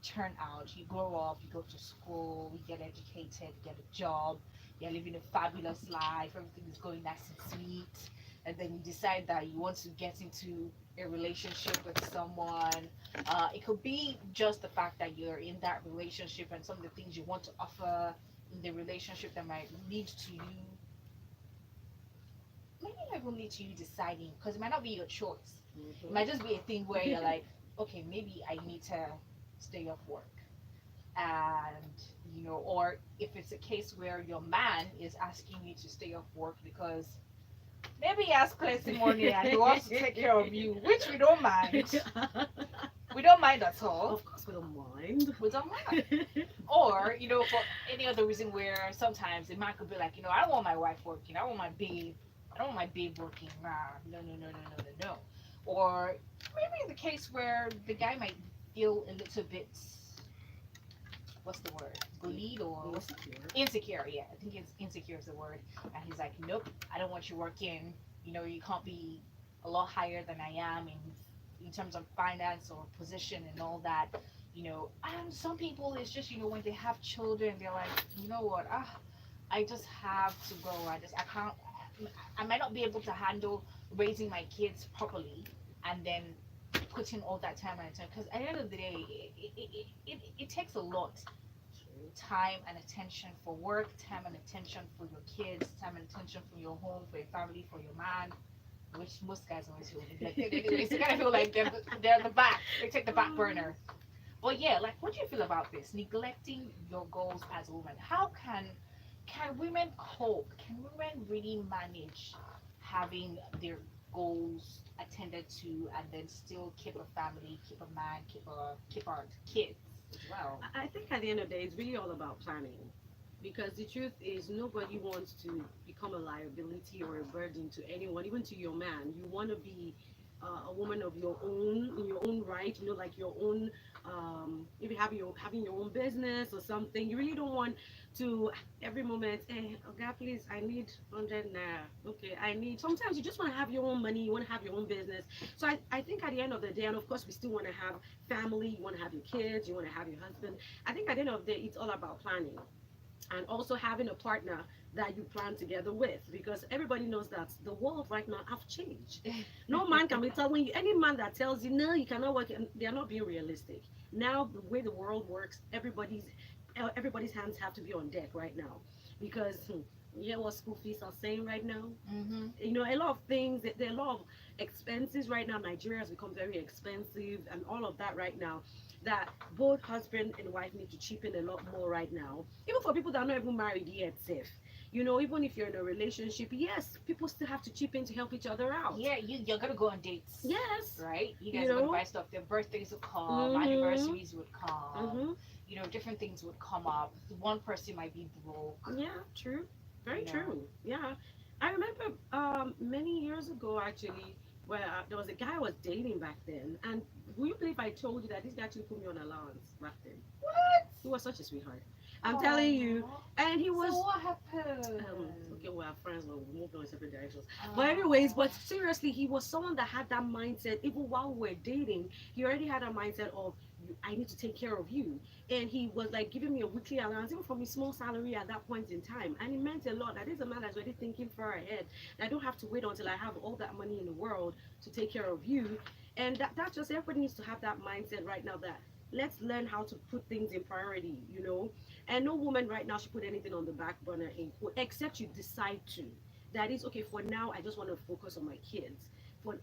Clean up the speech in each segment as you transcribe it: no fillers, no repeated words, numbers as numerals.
turn out, you grow up, you go to school, you get educated, you get a job, you're living a fabulous life, everything is going nice and sweet, and then you decide that you want to get into a relationship with someone. It could be just the fact that you're in that relationship and some of the things you want to offer in the relationship that might lead to you, maybe not even lead to you deciding, because it might not be your choice. It might just be a thing where you're like, okay, maybe I need to stay off work. And, or if it's a case where your man is asking you to stay off work because maybe he has plenty money and he wants to take care of you, which we don't mind. We don't mind at all. Of course, we don't mind. We don't mind. Or, for any other reason where sometimes the man could be like, I don't want my wife working. I want my babe. I don't want my babe working. Nah, no, no, no, no, no, no, no. Or maybe in the case where the guy might feel a little bit, what's the word? Bullied or Insecure. insecure. Yeah, I think it's insecure is the word. And he's like, nope, I don't want you working. You can't be a lot higher than I am in terms of finance or position and all that. And some people it's just when they have children, they're like, you know what? I just have to go. I can't. I might not be able to handle raising my kids properly, and then putting all that time and attention. Because at the end of the day, it takes a lot time and attention for work, time and attention for your kids, time and attention for your home, for your family, for your man, which most guys always feel neglected anyways. They kind of feel like they're the back. They take the back burner. But yeah, like what do you feel about this? Neglecting your goals as a woman. How can women cope? Can women really manage having their goals attended to and then still keep a family, keep a man, keep our kids as well? I think at the end of the day, it's really all about planning. Because the truth is, nobody wants to become a liability or a burden to anyone, even to your man. You want to be a woman of your own, in your own right, like your own, maybe having your own business or something. You really don't want to every moment, hey, oh God, please, I need 100 naira. Okay, I need, sometimes you just want to have your own money, you want to have your own business. So I think at the end of the day, and of course, we still want to have family, you want to have your kids, you want to have your husband. I think at the end of the day, it's all about planning and also having a partner that you plan together with, because everybody knows that the world right now have changed. No man can be telling you, any man that tells you no you cannot work, they are not being realistic. Now the way the world works, everybody's hands have to be on deck right now, because you hear what school fees are saying right now. Mm-hmm. A lot of things, there are a lot of expenses right now. Nigeria has become very expensive and all of that right now, that both husband and wife need to chip in a lot more right now, even for people that are not even married yet safe. Even if you're in a relationship, yes, people still have to chip in to help each other out. Yeah, you're gonna go on dates. Yes. Right? You guys are gonna buy stuff. Their birthdays would come, Mm-hmm. anniversaries would come, Mm-hmm. different things would come up. One person might be broke. Yeah, true. Very You know. true. Yeah. I remember many years ago actually, where there was a guy I was dating back then, and will you believe I told you that this guy actually put me on allowance back then? What? He was such a sweetheart. I'm telling you. Aw. And he was So what happened? okay, we are friends, but we moved on in separate directions. But anyways, Aw. but seriously, he was someone that had that mindset. Even while we were dating, he already had a mindset of, I need to take care of you. And he was like giving me a weekly allowance, even from his small salary at that point in time. And it meant a lot. That is a man that's already thinking far ahead. I don't have to wait until I have all that money in the world to take care of you. And that's just, everybody needs to have that mindset right now, that let's learn how to put things in priority. And no woman right now should put anything on the back burner, except you decide to. That is, okay, for now, I just want to focus on my kids.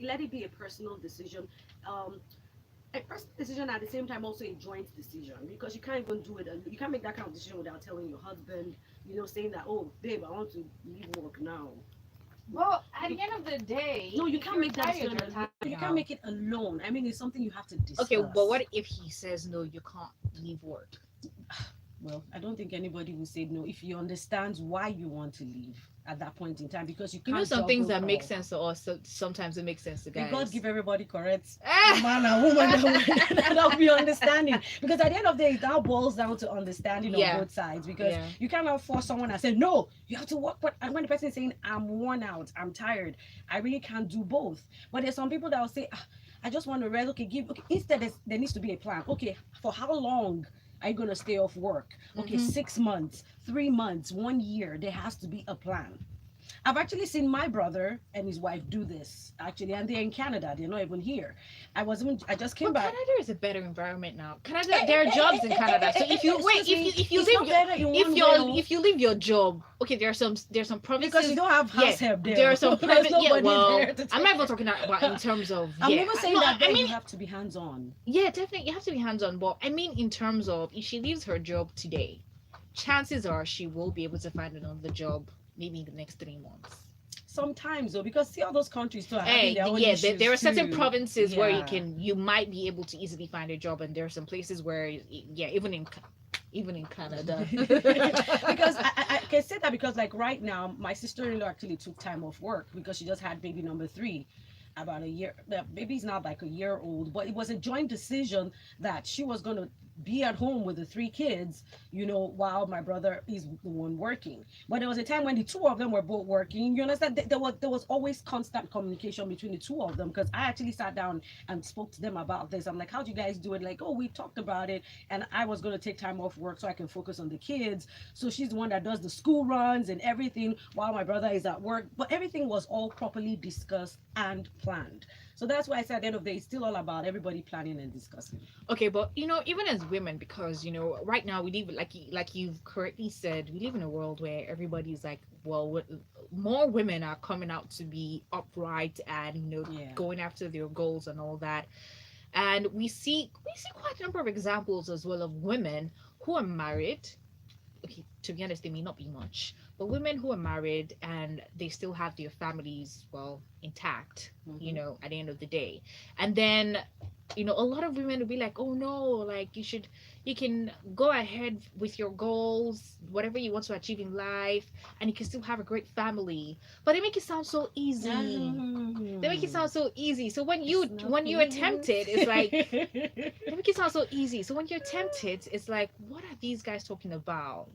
Let it be a personal decision. A personal decision, at the same time also a joint decision, because you can't even do it you can't make that kind of decision without telling your husband, saying that, oh babe, I want to leave work now. Well, at the end of the day, No, you if can't you're make that tired, decision you're tired you now. can't make it alone. I mean, it's something you have to discuss. Okay, but what if he says no, you can't leave work? Well, I don't think anybody will say no if you understand why you want to leave at that point in time, because you can't Some things juggle that make all. sense to us, so sometimes it makes sense to May God guys. give everybody correct Ah! man and woman that'll be understanding. Because at the end of the day, it now boils down to understanding on Yeah. both sides. Because Yeah. you cannot force someone and say, no, you have to work. But and when the person is saying, I'm worn out, I'm tired, I really can't do both. But there's some people that will say, I just want to rest. Okay, okay, instead there needs to be a plan. Okay, for how long are you gonna stay off work? Okay, Mm-hmm. 6 months, 3 months, 1 year. There has to be a plan. I've actually seen my brother and his wife do this actually, and they're in Canada. They're not even here. I just came But back. Canada is a better environment now. Canada, Hey, there are hey, hey, jobs hey, in hey, hey, Canada. So hey, if hey, you wait, excuse me, if you it's leave not your better in one way, oh, if you leave your job, okay, there are some because you provinces. don't have Yeah, house help there. there are some There's province. Yeah, nobody well, there to I'm take not even care. talking about in terms of I'm yeah. even saying No, that I there mean you have to be hands on. yeah, definitely you have to be hands on. But I mean in terms of if she leaves her job today, chances are she will be able to find another job maybe in the next 3 months. Sometimes though, because see all those countries too are having Hey, their own yeah, there issues are certain too. provinces where Yeah. you might be able to easily find a job, and there are some places where, yeah, even in Canada. Because I can say that because like right now my sister-in-law actually took time off work because she just had baby number three about a year. The baby's not like a year old, but it was a joint decision that she was going to be at home with the three kids, while my brother is the one working. But there was a time when the two of them were both working. You understand? There was always constant communication between the two of them because I actually sat down and spoke to them about this. I'm like, how do you guys do it? Like, oh, we talked about it, and I was going to take time off work so I can focus on the kids. So she's the one that does the school runs and everything while my brother is at work. But everything was all properly discussed and planned. So that's why I said at the end of the day, it's still all about everybody planning and discussing. Okay, but even as women, because right now we live like you've correctly said, we live in a world where everybody's like, well, more women are coming out to be upright and Yeah. going after their goals and all that. And we see quite a number of examples as well of women who are married. Okay, to be honest, they may not be much, but women who are married and they still have their families well intact, Mm-hmm. at the end of the day. And then, a lot of women will be like, oh no, like you can go ahead with your goals, whatever you want to achieve in life, and you can still have a great family. But they make it sound so easy. They make it sound so easy. So when It's you not when you're tempted, it's like easy. they make it sound so easy. So when you're tempted, it's like, what are these guys talking about?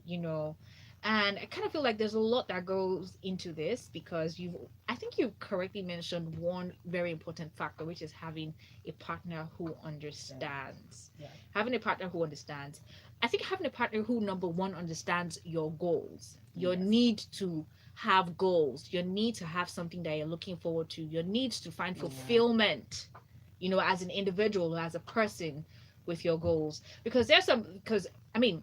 And I kind of feel like there's a lot that goes into this because I think you correctly mentioned one very important factor, which is having a partner who understands. Yeah. Having a partner who understands. I think having a partner who, number one, understands your goals, your Yes. need to have goals, your need to have something that you're looking forward to, your need to find Yeah. fulfillment, as an individual, as a person with your goals. Because I mean,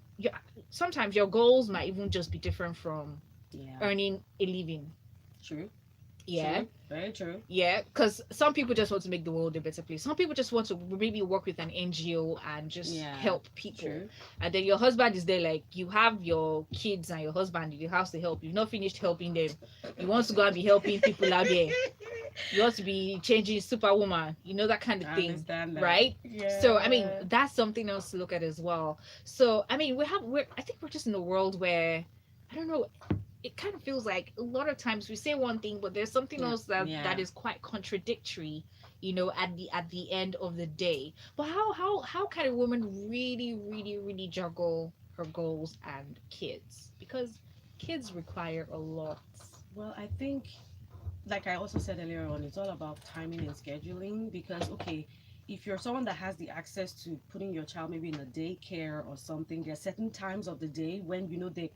sometimes your goals might even just be different from Yeah. earning a living. True. Yeah. True. Very true. Yeah, because some people just want to make the world a better place. Some people just want to maybe work with an NGO and just Yeah. help people. True. And then your husband is there, like you have your kids and your husband in the house to help. You've not finished helping them. You want to go and be helping people out there. You want to be changing superwoman, that kind of I thing, understand that. right? So I mean, Yeah. that's something else to look at as well. So I mean, I think we're just in a world where I don't know, it kind of feels like a lot of times we say one thing, but there's something Yeah. else that Yeah. that is quite contradictory, at the end of the day. But how can a woman really, really, really juggle her goals and kids? Because kids require a lot. Well, I think, like I also said earlier on, it's all about timing and scheduling because, okay, if you're someone that has the access to putting your child maybe in a daycare or something, there are certain times of the day when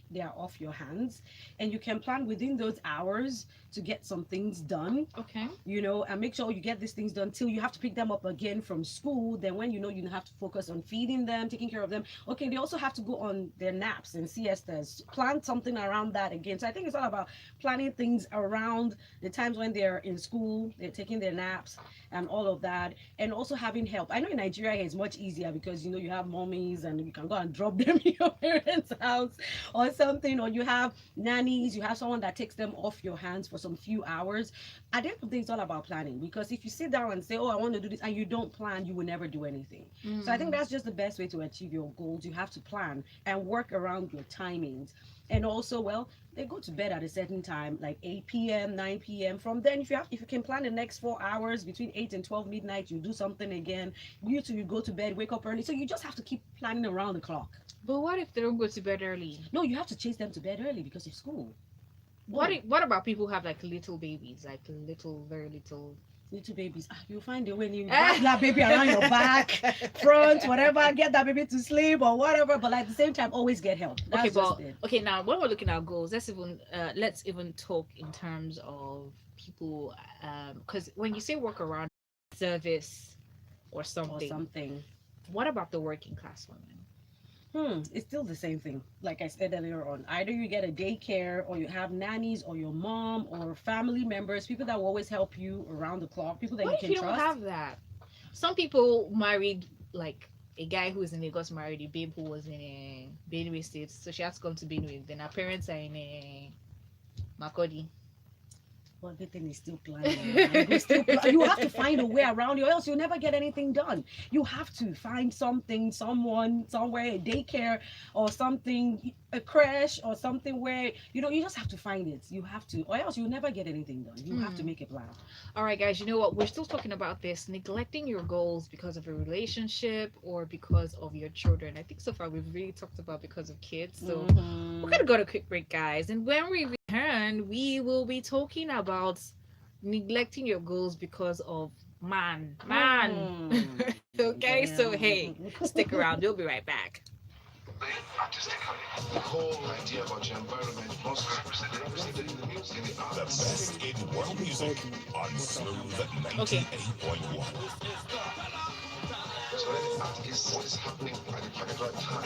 they are off your hands and you can plan within those hours to get some things done, Okay. and make sure you get these things done till you have to pick them up again from school. Then when you have to focus on feeding them, taking care of them. Okay, they also have to go on their naps and siestas. Plan something around that again. So I think it's all about planning things around the times when they're in school, they're taking their naps and all of that, and also having help. I know in Nigeria it's much easier because you have mommies and you can go and drop them in your parents' house or something, or you have nannies, you have someone that takes them off your hands for some few hours. At the end of the day, it's all about planning because if you sit down and say, oh, I want to do this, and you don't plan, you will never do anything. So I think that's just the best way to achieve your goals. You have to plan and work around your timings. And also, well, they go to bed at a certain time, like 8 p.m., 9 p.m. From then, if you can plan the next 4 hours between 8 and 12 midnight, you do something again. You go to bed, wake up early. So you just have to keep planning around the clock. But what if they don't go to bed early? No, you have to chase them to bed early because of school. What about people who have like little babies, like little, very little? Little babies, you find a way, you wrap that baby around your back, front, whatever, get that baby to sleep or whatever. But at the same time, always get help. Okay, That's just but it. okay, now when we're looking at goals, let's even talk in terms of people, because when you say work around service or Or something, something. what about the working class women? It's still the same thing. Like I said earlier on, either you get a daycare or you have nannies or your mom or family members, people that will always help you around the clock, people that What you if can you don't trust. have that? Some people married, like a guy who is in Lagos married a babe who was in Benue State, so she has to come to Benue. Then her parents are in Makodi. But everything is still planning. Man. You still you have to find a way around it, or else you'll never get anything done. You have to find something, someone, somewhere, a daycare or something, a crash or something where you just have to find it. You have to, or else you'll never get anything done. You have to Hmm. make a plan. All right, guys, you know what? We're still talking about this neglecting your goals because of a relationship or because of your children. I think so far we've really talked about because of kids. So we're Mm-hmm. going to go to a quick break, guys. And when we return, we will be talking about neglecting your goals because of man. Man. Hmm. Okay, so hey, Damn. stick around. We'll be right back. The whole idea about your environment must be represented in the music, in the The arts. best in world music on Smooth Okay. 98.1. So that the art is what is happening at the right time.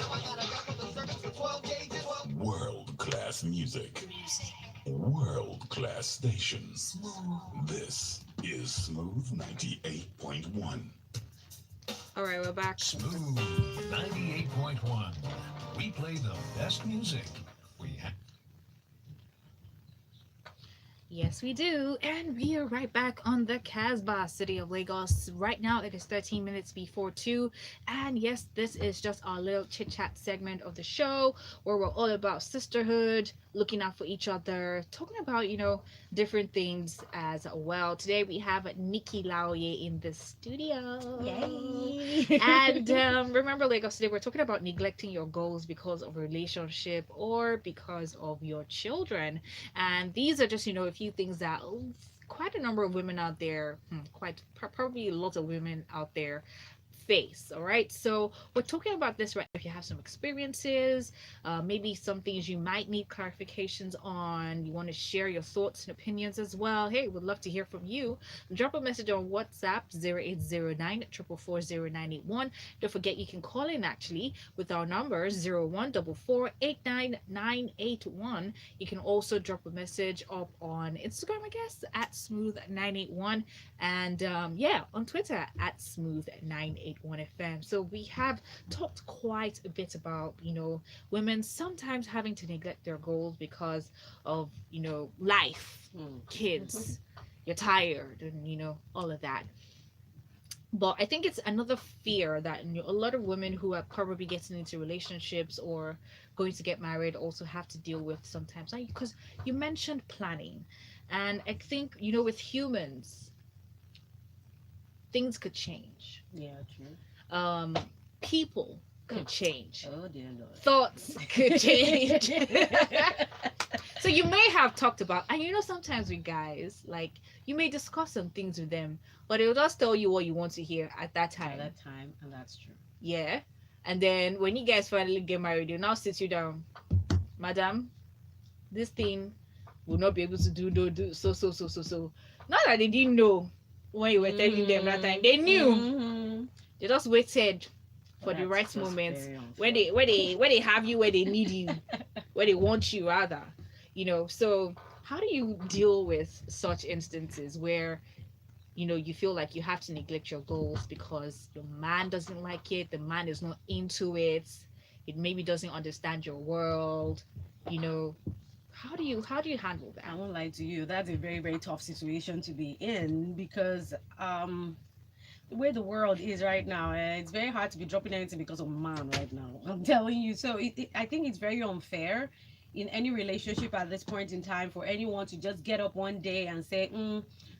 World class music. World class stations. This is Smooth 98.1. All right, we're back. Smooth 98.1. We play the best music. We have. Yes, we do. And we are right back on the Casbah, city of Lagos. Right now, it is 13 minutes before 2. And yes, this is just our little chit chat segment of the show where we're all about sisterhood, looking out for each other, talking about, different things as well. Today, we have Nikki Laoye in the studio. Yay. And remember, Lagos, today we're talking about neglecting your goals because of a relationship or because of your children. And these are just, a few things that quite a number of women out there, probably a lot of women out there face. All right, so we're talking about this right now. If you have some experiences, maybe some things you might need clarifications on, you want to share your thoughts and opinions as well, hey, we'd love to hear from you. Drop a message on WhatsApp 0809 4440981. Don't forget you can call in actually with our numbers 01448991. You can also drop a message up on Instagram, I guess, at smooth981, and on Twitter at smooth981fm. So we have talked quite a bit about women sometimes having to neglect their goals because of life, kids, you're tired, and all of that. But I think it's another fear that a lot of women who are probably getting into relationships or going to get married also have to deal with sometimes, because you mentioned planning, and I think with humans things could change. Yeah, true. um People could change, Oh dear Lord. thoughts could change. So you may have talked about, and sometimes with guys, like, you may discuss some things with them, but they'll just tell you what you want to hear at that At time. that time, and that's true. Yeah. And then when you guys finally get married, they'll now sit you down. Madam, this thing will not be able to do so. Not that they didn't know when you were telling them that time. They knew. Mm-hmm. They just waited for the That's right just moment very where they have you, where they need you, where they want you rather. So how do you deal with such instances where you feel like you have to neglect your goals because your man doesn't like it, the man is not into it, it maybe doesn't understand your world. How do you handle I that? won't lie to you. That's a very, very tough situation to be in because the way the world is right now, it's very hard to be dropping anything because of man right now. I'm telling you. So I think it's very unfair in any relationship at this point in time for anyone to just get up one day and say,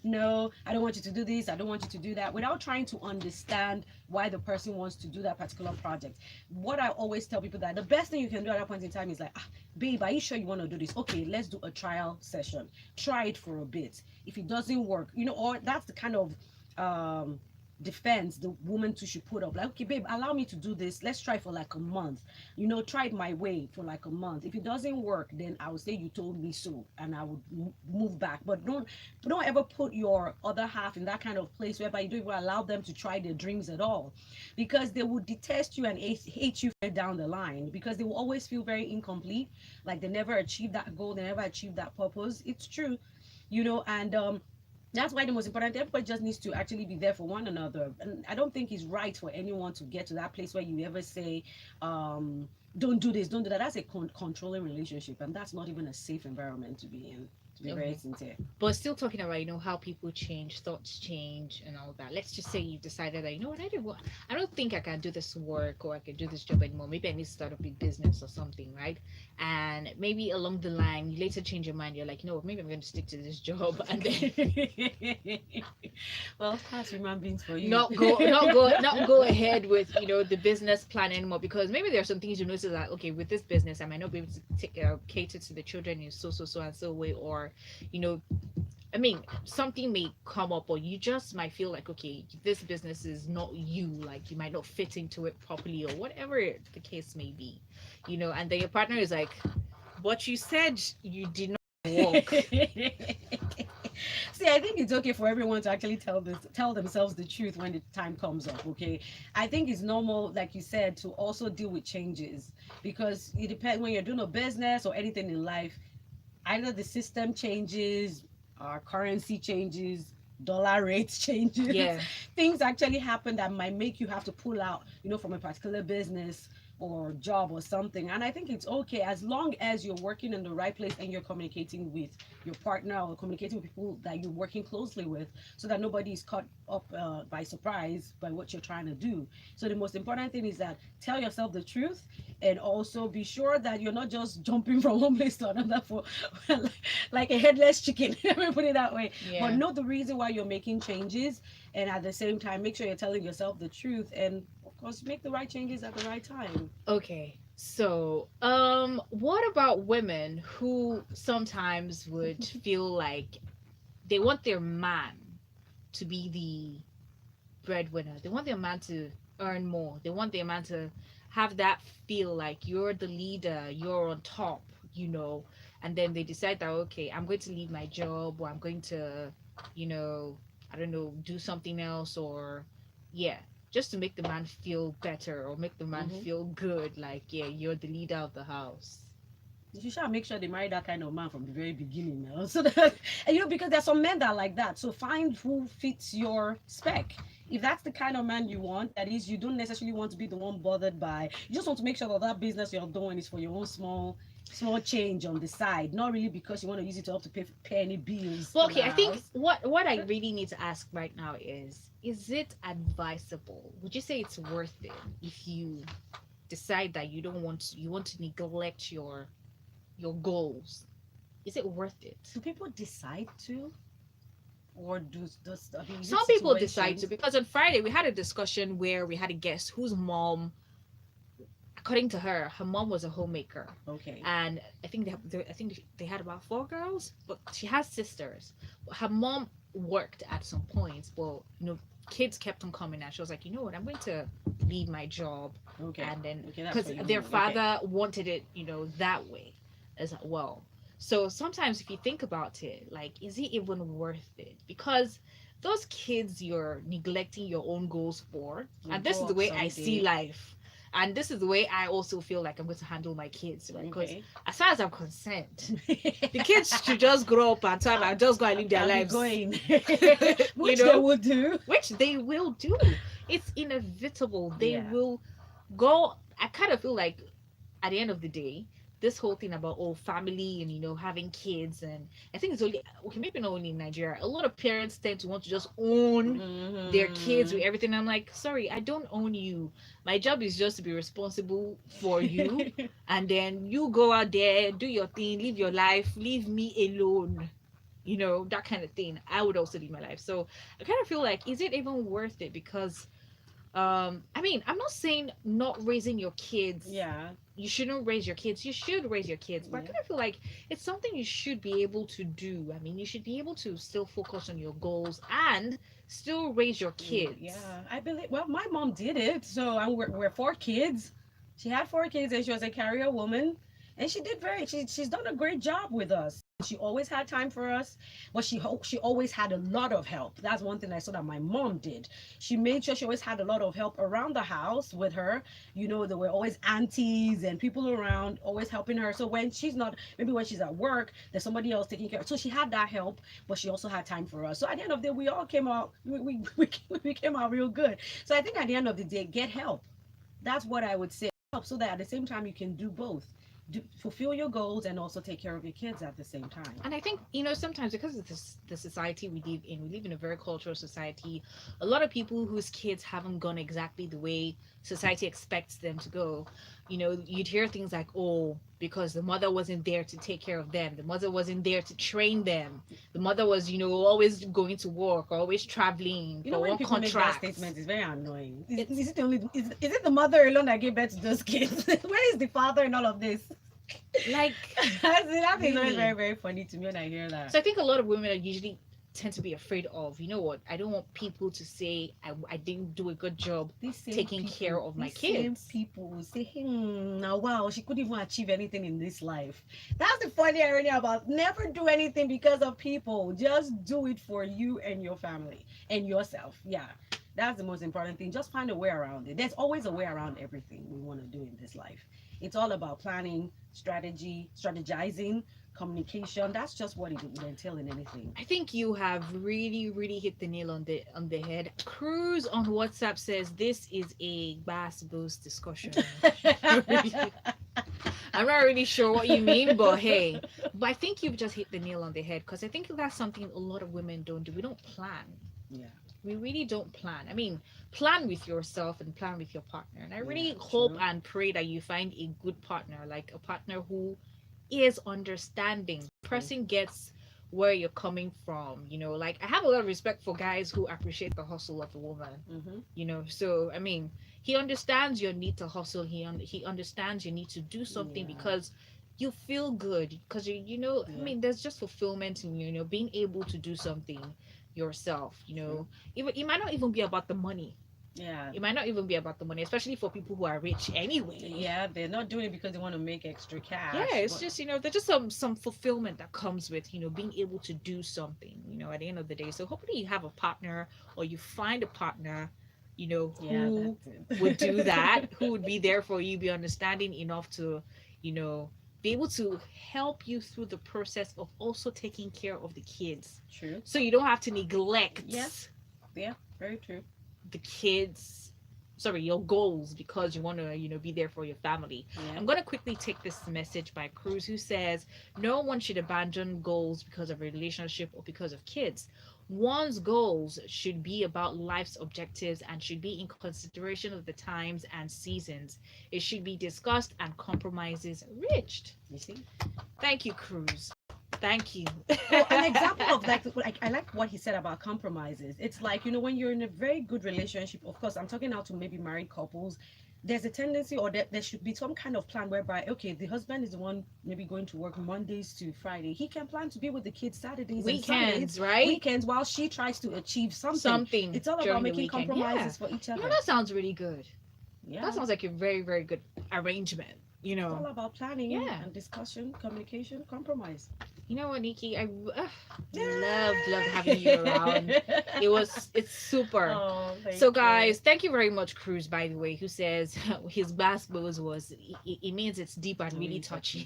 no, I don't want you to do this, I don't want you to do that, without trying to understand why the person wants to do that particular project. What I always tell people, that the best thing you can do at that point in time is like, babe, are you sure you want to do this? Okay, let's do a trial session. Try it for a bit. If it doesn't work, or that's the kind of defense the woman too should put up. Like, okay, babe, allow me to do this. Let's try for like a month. Try it my way for like a month. If it doesn't work, then I would say you told me so, and I would move back. But don't ever put your other half in that kind of place whereby you don't even allow them to try their dreams at all, because they will detest you and hate you down the line, because they will always feel very incomplete, like they never achieved that goal, they never achieved that purpose. It's true, and that's why the most important, everybody just needs to actually be there for one another. And I don't think it's right for anyone to get to that place where you ever say, don't do this, don't do that. That's a controlling relationship, and that's not even a safe environment to be in, to be very sincere. But still talking about, how people change, thoughts change and all that. Let's just say you decided that, what, I don't think I can do this work, or I can do this job anymore. Maybe I need to start a big business or something, right? And maybe along the line you later change your mind. You're like, maybe I'm going to stick to this job, and then well, that's human beings for you. not go ahead with the business plan anymore, because maybe there are some things you notice that, okay, with this business I might not be able to cater to the children in so and so way, or something may come up, or you just might feel like, okay, this business is not you, like you might not fit into it properly, or whatever the case may be, and then your partner is like, but you said you did not walk. See, I think it's okay for everyone to actually tell themselves the truth when the time comes up. Okay, I think it's normal, like you said, to also deal with changes, because it depends when you're doing a business or anything in life. Either the system changes, our currency changes, dollar rates changes. Yeah. Things actually happen that might make you have to pull out, from a particular business or job or something. And I think it's okay, as long as you're working in the right place and you're communicating with your partner or communicating with people that you're working closely with, so that nobody is caught up by surprise by what you're trying to do. So the most important thing is that tell yourself the truth, and also be sure that you're not just jumping from one place to another for like a headless chicken. Let me put it that way. Yeah. But know the reason why you're making changes, and at the same time make sure you're telling yourself the truth, and of course make the right changes at the right time. Okay, so what about women who sometimes would feel like they want their man to be the breadwinner, they want their man to earn more, they want their man to have that feel like you're the leader, you're on top, and then they decide that, okay, I'm going to leave my job, or I'm going to, I don't know, do something else, or just to make the man feel better, or make the man feel good, like, yeah, you're the leader of the house. You should make sure they marry that kind of man from the very beginning now. So that, because there's some men that are like that. So find who fits your spec. If that's the kind of man you want, that is, you don't necessarily want to be the one bothered by, you just want to make sure that business you're doing is for your own small change on the side, not really because you want to use it to help to pay any bills. Well, okay, I think what I really need to ask right now is it advisable? Would you say it's worth it if you decide that you want to neglect your goals? Is it worth it? Do people decide to? Or some people decide to? Because on Friday we had a discussion where we had a guest whose mom, according to her mom was a homemaker. Okay. And I think they had about 4 girls, but she has sisters. Her mom worked at some points, but kids kept on coming, and she was like, you know what, I'm going to leave my job. Okay. And then Okay, because their father wanted it, that way as well. So sometimes if you think about it, like, is it even worth it? Because those kids you're neglecting your own goals for, and this is the way I see life, and this is the way I also feel like I'm going to handle my kids, right? Because as far as I'm concerned, the kids should just grow up and time and just go and live their lives. Going. Which they will do. Which they will do. It's inevitable. They will go. I kind of feel like at the end of the day, this whole thing about family and having kids, and I think it's only maybe not only in Nigeria, a lot of parents tend to want to just own their kids with everything. I'm like, sorry, I don't own you. My job is just to be responsible for you and then you go out there, do your thing, live your life, leave me alone. that kind of thing, I would also leave my life. So I kind of feel like, is it even worth it? Because I mean, I'm not saying not raising your kids. Yeah. You shouldn't raise your kids. You should raise your kids. But I Yeah. kind of feel like it's something you should be able to do. I mean, you should be able to still focus on your goals and still raise your kids. Yeah, I believe. Well, my mom did it. So we're four kids. She had four kids, and she was a career woman, and she did very. She's done a great job with us. She always had time for us, but she always had a lot of help. That's one thing I saw that my mom did. She made sure she always had a lot of help around the house with her. There were always aunties and people around, always helping her. So when she's not, maybe when she's at work, there's somebody else taking care. So she had that help, but she also had time for us. So at the end of the day, we all came out. We came out real good. So I think at the end of the day, get help. That's what I would say. Help so that at the same time you can do both. Fulfill your goals and also take care of your kids at the same time. And I think, sometimes because of the society we live in a very cultural society. A lot of people whose kids haven't gone exactly the way society expects them to go, you'd hear things like, oh, because the mother wasn't there to take care of them, the mother wasn't there to train them, the mother was, always going to work or always traveling for When one people make that contract. statement, it's very annoying. Is it only is it the mother alone that gave birth to those kids? Where is the father in all of this? Like, that is really. very, very funny to me when I hear that. So I think a lot of women are usually tend to be afraid of, I don't want people to say I didn't do a good job taking care of my kids. Same people will say, now wow, she couldn't even achieve anything in this life. That's the funny irony about never do anything because of people. Just do it for you and your family and yourself. Yeah. That's the most important thing. Just find a way around it. There's always a way around everything we want to do in this life. It's all about planning, strategizing, communication. That's just what it would entail in anything. I think you have really, really hit the nail on the head. Cruz on WhatsApp says this is a bass boost discussion. I'm not really sure what you mean, but hey, I think you've just hit the nail on the head, because I think that's something a lot of women don't do. We don't plan. Yeah. We really don't plan. I mean, plan with yourself and plan with your partner. And I really Yeah, hope true. and pray that you find a good partner, like a partner who is understanding. Person gets where you're coming from. Like, I have a lot of respect for guys who appreciate the hustle of a woman. So I mean, he understands your need to hustle. He understands your need to do something Yeah. because you feel good, because I mean, there's just fulfillment in being able to do something yourself. It might not even be about the money. Yeah. It might not even be about the money, especially for people who are rich anyway. Yeah, they're not doing it because they want to make extra cash. Yeah, it's but- just there's just some fulfillment that comes with being able to do something at the end of the day. So hopefully you have a partner, or you find a partner who that's it. would do that, who would be there for you, be understanding enough to be able to help you through the process of also taking care of the kids, True. so you don't have to neglect Yeah, very true. the kids, your goals, because you want to be there for your family. Yeah. I'm going to quickly take this message by Cruz, who says no one should abandon goals because of a relationship or because of kids. One's goals should be about life's objectives and should be in consideration of the times and seasons. It should be discussed and compromises reached. You see? Thank you, Cruz. Thank you. Well, an example of like I like what he said about compromises. It's like, when you're in a very good relationship, of course, I'm talking now to maybe married couples, there's a tendency, or there should be some kind of plan whereby, okay, the husband is the one maybe going to work Mondays to Friday. He can plan to be with the kids Saturdays and Weekends, Sundays, right? weekends, while she tries to achieve something. It's all during about the making weekend. compromises for each other. That sounds really good. Yeah. That sounds like a very, very good arrangement. It's all about planning Yeah. and discussion, communication, compromise. You know what, Nikki? I loved having you around. It's super. Oh, thank So you. guys, thank you very much, Cruz, by the way, who says his bass buzz was it means it's deep and really touchy.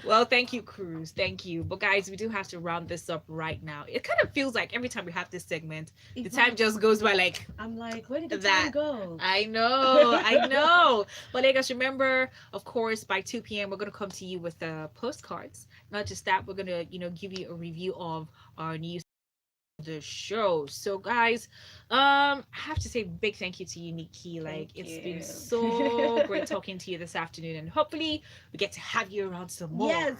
Well, thank you, Cruz. Thank you. But guys, we do have to round this up right now. It kind of feels like every time we have this segment, the time just goes by like I'm like, where did the that. time go? I know. But guys, remember, of course, by 2 p.m. we're gonna come to you with postcards. Not just that, we're gonna give you a review of our new the show. So guys, I have to say big thank you to you, Nikki. Like, Thank it's been you. so great talking to you this afternoon, and hopefully we get to have you around some more. Yes.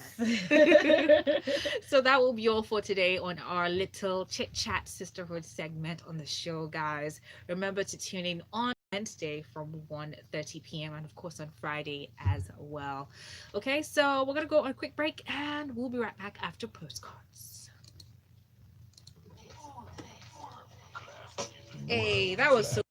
So that will be all for today on our little chit chat sisterhood segment on the show, guys. Remember to tune in on Wednesday from 1:30 p.m. and of course on Friday as well. Okay, so we're gonna go on a quick break and we'll be right back after postcards. Hey, that was so